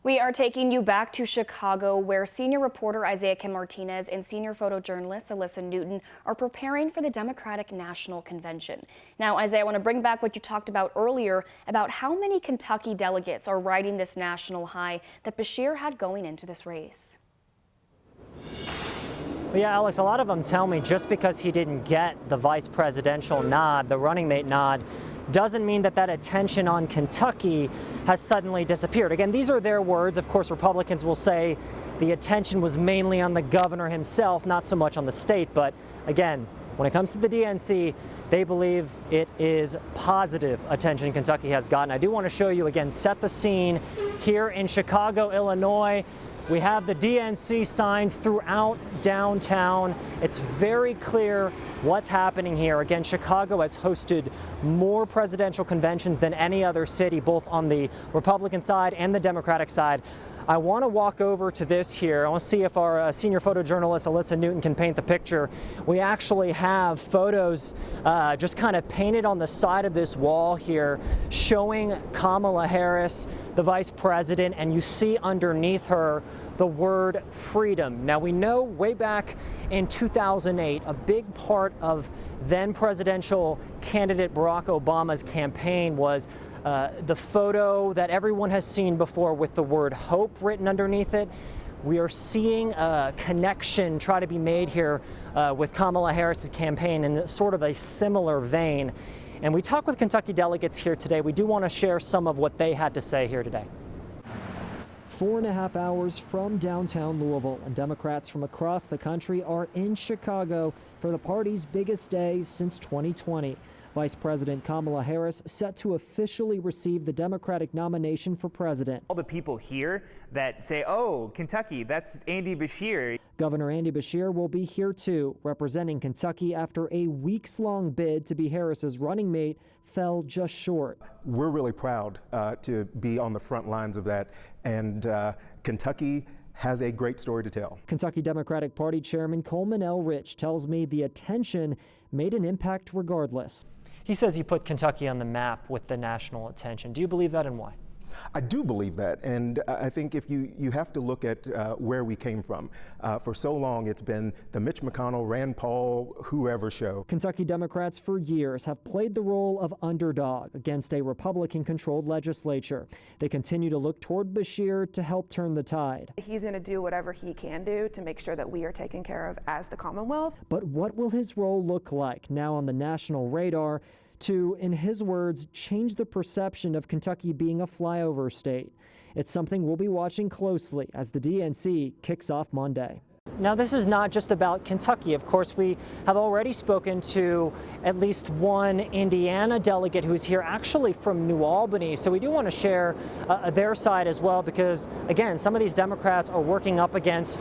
We are taking you back to Chicago, where senior reporter Isaiah Kim Martinez and senior photojournalist Alyssa Newton are preparing for the Democratic National Convention. Now, Isaiah, I want to bring back what you talked about earlier about how many Kentucky delegates are riding this national high that Beshear had going into this race. Yeah, Alex, a lot of them tell me just because he didn't get the vice presidential nod, the running mate nod, doesn't mean that that attention on Kentucky has suddenly disappeared. Again, these are their words. Of course, Republicans will say the attention was mainly on the governor himself, not so much on the state. But again, when it comes to the DNC, they believe it is positive attention Kentucky has gotten. I do want to show you again, set the scene here in Chicago, Illinois. We have the DNC signs throughout downtown. It's very clear what's happening here. Again, Chicago has hosted more presidential conventions than any other city, both on the Republican side and the Democratic side. I want to walk over to this here. I want to see if our senior photojournalist Alyssa Newton can paint the picture. We actually have photos just kind of painted on the side of this wall here showing Kamala Harris, the vice president, and you see underneath her the word freedom. Now, we know way back in 2008, a big part of then presidential candidate Barack Obama's campaign was the photo that everyone has seen before with the word hope written underneath it. We are seeing a connection try to be made here with Kamala Harris's campaign in sort of a similar vein. And we talked with Kentucky delegates here today. We do want to share some of what they had to say here today. 4.5 hours from downtown Louisville, and Democrats from across the country are in Chicago for the party's biggest day since 2020. Vice President Kamala Harris set to officially receive the Democratic nomination for president. All the people here that say, oh, Kentucky, that's Andy Beshear. Governor Andy Beshear will be here too, representing Kentucky after a weeks-long bid to be Harris's running mate fell just short. We're really proud to be on the front lines of that, and Kentucky has a great story to tell. Kentucky Democratic Party Chairman Coleman L. Rich tells me the attention made an impact regardless. He says he put Kentucky on the map with the national attention. Do you believe that, and why? I do believe that, and I think if you have to look at where we came from. For so long, it's been the Mitch McConnell, Rand Paul, whoever show. Kentucky Democrats for years have played the role of underdog against a Republican-controlled legislature. They continue to look toward Beshear to help turn the tide. He's going to do whatever he can do to make sure that we are taken care of as the Commonwealth. But what will his role look like now on the national radar to, in his words, change the perception of Kentucky being a flyover state? It's something we'll be watching closely as the DNC kicks off Monday. Now, this is not just about Kentucky. Of course, we have already spoken to at least one Indiana delegate who's here, actually from New Albany. So we do want to share their side as well, because, again, some of these Democrats are working up against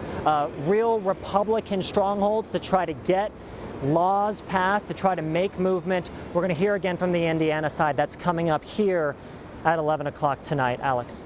real Republican strongholds to try to get laws passed, to try to make movement. We're going to hear again from the Indiana side. That's coming up here at 11 o'clock tonight. Alex.